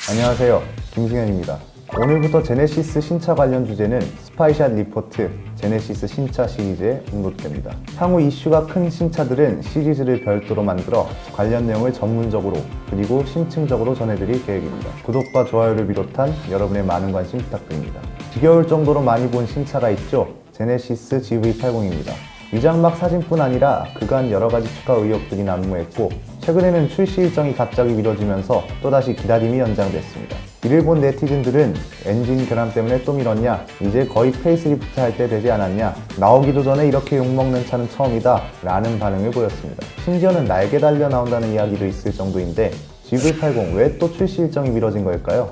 안녕하세요, 김승현입니다. 오늘부터 제네시스 신차 관련 주제는 스파이샷 리포트 제네시스 신차 시리즈에 언급됩니다. 향후 이슈가 큰 신차들은 시리즈를 별도로 만들어 관련 내용을 전문적으로 그리고 심층적으로 전해드릴 계획입니다. 구독과 좋아요를 비롯한 여러분의 많은 관심 부탁드립니다. 지겨울 정도로 많이 본 신차가 있죠? 제네시스 GV80입니다. 위장막 사진뿐 아니라 그간 여러가지 추가 의혹들이 난무했고, 최근에는 출시 일정이 갑자기 미뤄지면서 또다시 기다림이 연장됐습니다. 이를 본 네티즌들은 엔진 결함 때문에 또 미뤘냐? 이제 거의 페이스리프트 할 때 되지 않았냐? 나오기도 전에 이렇게 욕먹는 차는 처음이다 라는 반응을 보였습니다. 심지어는 날개 달려 나온다는 이야기도 있을 정도인데 GV80 왜 또 출시 일정이 미뤄진 걸까요?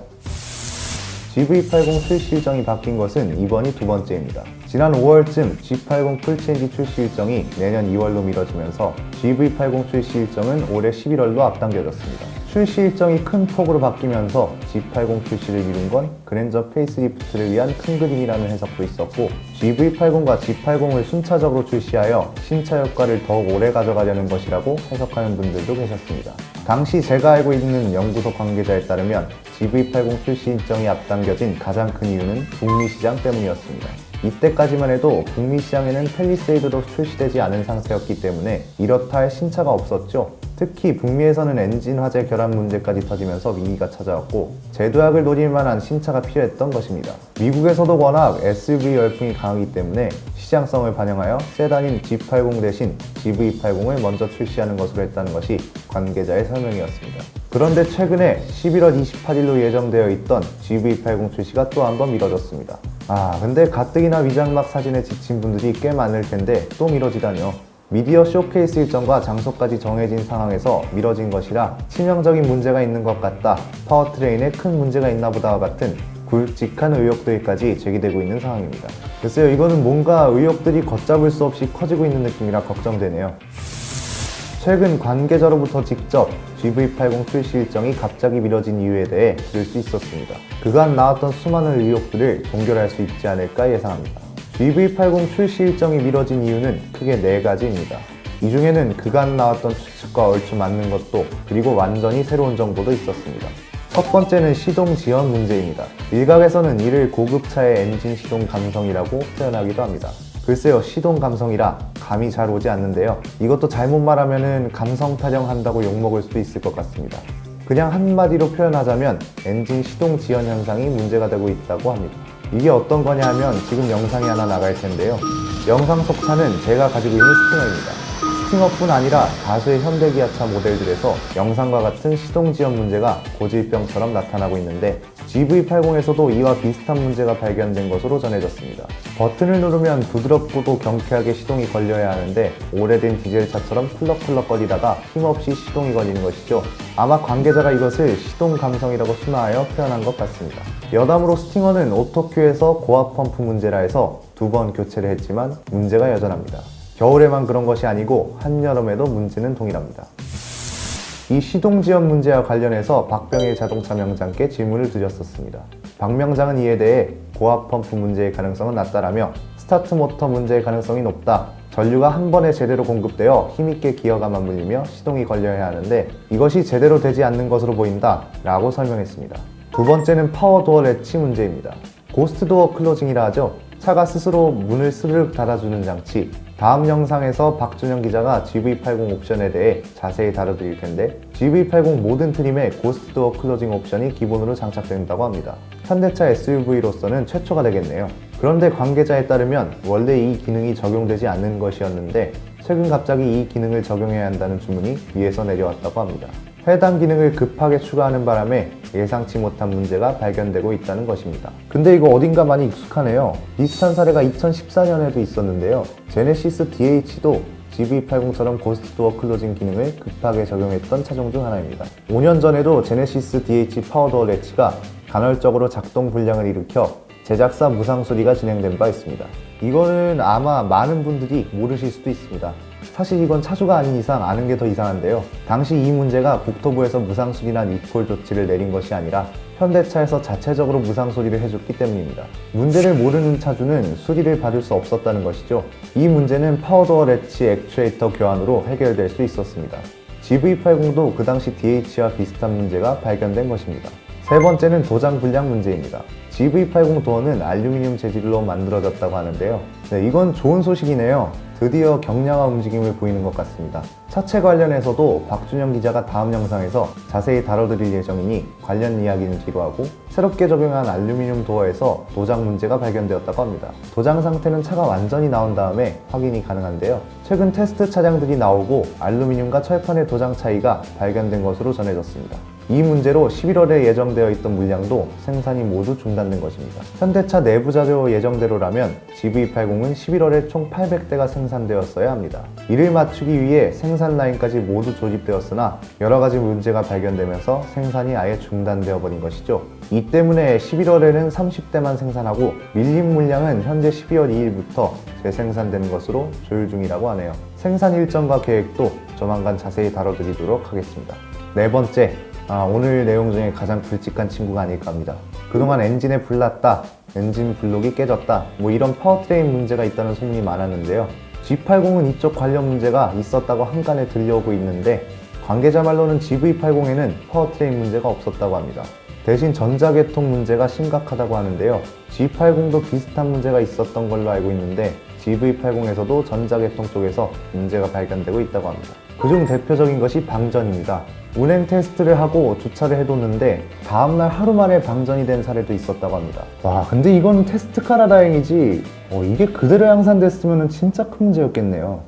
GV80 출시 일정이 바뀐 것은 이번이 두 번째입니다. 지난 5월쯤 G80 풀체인지 출시 일정이 내년 2월로 미뤄지면서 GV80 출시 일정은 올해 11월로 앞당겨졌습니다. 출시 일정이 큰 폭으로 바뀌면서 G80 출시를 미룬 건 그랜저 페이스리프트를 위한 큰 그림이라는 해석도 있었고, GV80과 G80을 순차적으로 출시하여 신차 효과를 더욱 오래 가져가려는 것이라고 해석하는 분들도 계셨습니다. 당시 제가 알고 있는 연구소 관계자에 따르면 GV80 출시 일정이 앞당겨진 가장 큰 이유는 북미 시장 때문이었습니다. 이때까지만 해도 북미 시장에는 팰리세이드도 출시되지 않은 상태였기 때문에 이렇다 할 신차가 없었죠. 특히 북미에서는 엔진 화재 결함 문제까지 터지면서 위기가 찾아왔고, 제도약을 노릴 만한 신차가 필요했던 것입니다. 미국에서도 워낙 SUV 열풍이 강하기 때문에 시장성을 반영하여 세단인 G80 대신 GV80을 먼저 출시하는 것으로 했다는 것이 관계자의 설명이었습니다. 그런데 최근에 11월 28일로 예정되어 있던 GV80 출시가 또 한 번 미뤄졌습니다. 근데 가뜩이나 위장막 사진에 지친 분들이 꽤 많을 텐데 또 미뤄지다뇨. 미디어 쇼케이스 일정과 장소까지 정해진 상황에서 미뤄진 것이라 치명적인 문제가 있는 것 같다, 파워트레인에 큰 문제가 있나 보다와 같은 굵직한 의혹들까지 제기되고 있는 상황입니다. 글쎄요, 이거는 뭔가 의혹들이 걷잡을 수 없이 커지고 있는 느낌이라 걱정되네요. 최근 관계자로부터 직접 GV80 출시 일정이 갑자기 미뤄진 이유에 대해 들을 수 있었습니다. 그간 나왔던 수많은 의혹들을 종결할 수 있지 않을까 예상합니다. GV80 출시 일정이 미뤄진 이유는 크게 4가지입니다. 이 중에는 그간 나왔던 추측과 얼추 맞는 것도, 그리고 완전히 새로운 정보도 있었습니다. 첫 번째는 시동 지연 문제입니다. 일각에서는 이를 고급차의 엔진 시동 감성이라고 표현하기도 합니다. 글쎄요, 시동 감성이라 감이 잘 오지 않는데요. 이것도 잘못 말하면 감성 타령한다고 욕먹을 수도 있을 것 같습니다. 그냥 한마디로 표현하자면 엔진 시동 지연 현상이 문제가 되고 있다고 합니다. 이게 어떤 거냐 하면 지금 영상이 하나 나갈 텐데요. 영상 속 차는 제가 가지고 있는 스팅어입니다. 스팅어뿐 아니라 다수의 현대기아차 모델들에서 영상과 같은 시동 지연 문제가 고질병처럼 나타나고 있는데, GV80에서도 이와 비슷한 문제가 발견된 것으로 전해졌습니다. 버튼을 누르면 부드럽고도 경쾌하게 시동이 걸려야 하는데 오래된 디젤차처럼 쿨럭쿨럭거리다가 힘없이 시동이 걸리는 것이죠. 아마 관계자가 이것을 시동 감성이라고 순화하여 표현한 것 같습니다. 여담으로 스팅어는 오토큐에서 고압 펌프 문제라 해서 2번 교체를 했지만 문제가 여전합니다. 겨울에만 그런 것이 아니고 한여름에도 문제는 동일합니다. 이 시동 지연 문제와 관련해서 박병일 자동차 명장께 질문을 드렸었습니다. 박 명장은 이에 대해 고압 펌프 문제의 가능성은 낮다라며 스타트 모터 문제의 가능성이 높다, 전류가 한 번에 제대로 공급되어 힘있게 기어가 맞물리며 시동이 걸려야 하는데 이것이 제대로 되지 않는 것으로 보인다 라고 설명했습니다. 두 번째는 파워도어 레치 문제입니다. 고스트 도어 클로징이라 하죠. 차가 스스로 문을 스르륵 닫아주는 장치. 다음 영상에서 박준영 기자가 GV80 옵션에 대해 자세히 다뤄드릴 텐데, GV80 모든 트림에 고스트 도어 클로징 옵션이 기본으로 장착된다고 합니다. 현대차 SUV로서는 최초가 되겠네요. 그런데 관계자에 따르면 원래 이 기능이 적용되지 않는 것이었는데 최근 갑자기 이 기능을 적용해야 한다는 주문이 위에서 내려왔다고 합니다. 해당 기능을 급하게 추가하는 바람에 예상치 못한 문제가 발견되고 있다는 것입니다. 근데 이거 어딘가 많이 익숙하네요. 비슷한 사례가 2014년에도 있었는데요. 제네시스 DH도 GV80처럼 고스트 도어 클로징 기능을 급하게 적용했던 차종 중 하나입니다. 5년 전에도 제네시스 DH 파워도어 레치가 간헐적으로 작동 불량을 일으켜 제작사 무상 수리가 진행된 바 있습니다. 이거는 아마 많은 분들이 모르실 수도 있습니다. 사실 이건 차주가 아닌 이상 아는 게 더 이상한데요. 당시 이 문제가 국토부에서 무상 수리나 리콜 조치를 내린 것이 아니라 현대차에서 자체적으로 무상 수리를 해줬기 때문입니다. 문제를 모르는 차주는 수리를 받을 수 없었다는 것이죠. 이 문제는 파워도어 레치 액추에이터 교환으로 해결될 수 있었습니다. GV80도 그 당시 DH와 비슷한 문제가 발견된 것입니다. 세 번째는 도장 불량 문제입니다. GV80 도어는 알루미늄 재질로 만들어졌다고 하는데요. 네, 이건 좋은 소식이네요. 드디어 경량화 움직임을 보이는 것 같습니다. 차체 관련해서도 박준영 기자가 다음 영상에서 자세히 다뤄드릴 예정이니 관련 이야기는 뒤로 하고, 새롭게 적용한 알루미늄 도어에서 도장 문제가 발견되었다고 합니다. 도장 상태는 차가 완전히 나온 다음에 확인이 가능한데요. 최근 테스트 차량들이 나오고 알루미늄과 철판의 도장 차이가 발견된 것으로 전해졌습니다. 이 문제로 11월에 예정되어 있던 물량도 생산이 모두 중단된 것입니다. 현대차 내부 자료 예정대로라면 GV80은 11월에 총 800대가 생산되었어야 합니다. 이를 맞추기 위해 생산 라인까지 모두 조립되었으나 여러 가지 문제가 발견되면서 생산이 아예 중단되어 버린 것이죠. 이 때문에 11월에는 30대만 생산하고 밀린 물량은 현재 12월 2일부터 재생산되는 것으로 조율 중이라고 하네요. 생산 일정과 계획도 조만간 자세히 다뤄드리도록 하겠습니다. 네 번째, 오늘 내용 중에 가장 굵직한 친구가 아닐까 합니다. 그동안 엔진에 불 났다, 엔진 블록이 깨졌다, 이런 파워트레인 문제가 있다는 소문이 많았는데요. G80은 이쪽 관련 문제가 있었다고 한간에 들려오고 있는데, 관계자 말로는 GV80에는 파워트레인 문제가 없었다고 합니다. 대신 전자계통 문제가 심각하다고 하는데요. G80도 비슷한 문제가 있었던 걸로 알고 있는데 GV80에서도 전자계통 쪽에서 문제가 발견되고 있다고 합니다. 그중 대표적인 것이 방전입니다. 운행 테스트를 하고 주차를 해뒀는데 다음날 하루 만에 방전이 된 사례도 있었다고 합니다. 와, 근데 이건 테스트카라 다행이지 이게 그대로 양산됐으면 진짜 큰 문제였겠네요.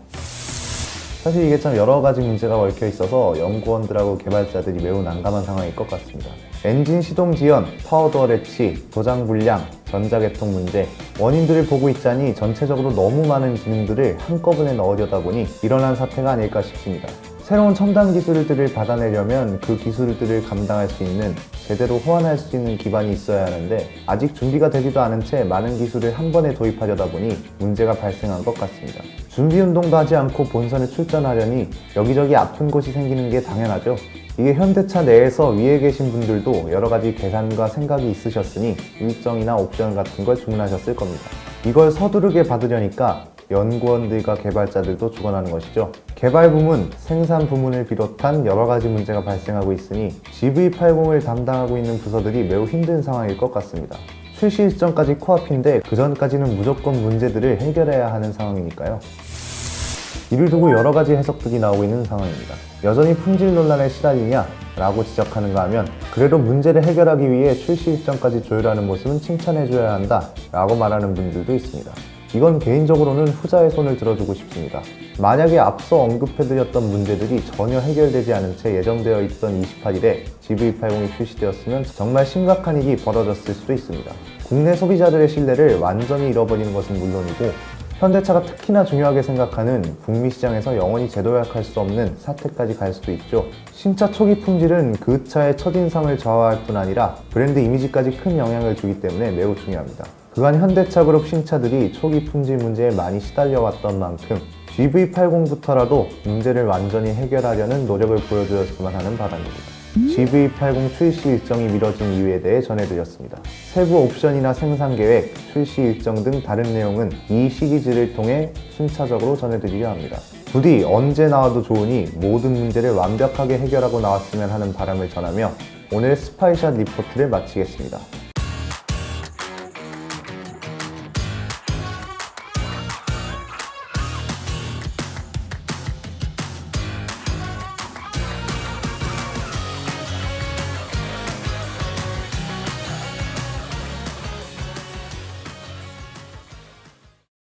사실 이게 참 여러 가지 문제가 얽혀 있어서 연구원들하고 개발자들이 매우 난감한 상황일 것 같습니다. 엔진 시동 지연, 파워도어 레치, 도장 불량, 전자계통 문제, 원인들을 보고 있자니 전체적으로 너무 많은 기능들을 한꺼번에 넣으려다 보니 일어난 사태가 아닐까 싶습니다. 새로운 첨단 기술들을 받아내려면 그 기술들을 감당할 수 있는, 제대로 호환할 수 있는 기반이 있어야 하는데 아직 준비가 되지도 않은 채 많은 기술을 한 번에 도입하려다 보니 문제가 발생한 것 같습니다. 준비 운동도 하지 않고 본선에 출전하려니 여기저기 아픈 곳이 생기는 게 당연하죠. 이게 현대차 내에서 위에 계신 분들도 여러 가지 계산과 생각이 있으셨으니 일정이나 옵션 같은 걸 주문하셨을 겁니다. 이걸 서두르게 받으려니까 연구원들과 개발자들도 죽어나는 것이죠. 개발 부문, 생산 부문을 비롯한 여러 가지 문제가 발생하고 있으니 GV80을 담당하고 있는 부서들이 매우 힘든 상황일 것 같습니다. 출시 일정까지 코앞인데 그 전까지는 무조건 문제들을 해결해야 하는 상황이니까요. 이를 두고 여러 가지 해석들이 나오고 있는 상황입니다. 여전히 품질 논란에 시달리냐? 라고 지적하는가 하면 그래도 문제를 해결하기 위해 출시 일정까지 조율하는 모습은 칭찬해줘야 한다 라고 말하는 분들도 있습니다. 이건 개인적으로는 후자의 손을 들어주고 싶습니다. 만약에 앞서 언급해드렸던 문제들이 전혀 해결되지 않은 채 예정되어 있던 28일에 GV80이 출시되었으면 정말 심각한 일이 벌어졌을 수도 있습니다. 국내 소비자들의 신뢰를 완전히 잃어버리는 것은 물론이고 현대차가 특히나 중요하게 생각하는 북미 시장에서 영원히 재도약할 수 없는 사태까지 갈 수도 있죠. 신차 초기 품질은 그 차의 첫인상을 좌우할 뿐 아니라 브랜드 이미지까지 큰 영향을 주기 때문에 매우 중요합니다. 그간 현대차 그룹 신차들이 초기 품질 문제에 많이 시달려왔던 만큼 GV80부터라도 문제를 완전히 해결하려는 노력을 보여주었으면 하는 바람입니다. GV80 출시 일정이 미뤄진 이유에 대해 전해드렸습니다. 세부 옵션이나 생산 계획, 출시 일정 등 다른 내용은 이 시리즈를 통해 순차적으로 전해드리려 합니다. 부디 언제 나와도 좋으니 모든 문제를 완벽하게 해결하고 나왔으면 하는 바람을 전하며 오늘 스파이샷 리포트를 마치겠습니다.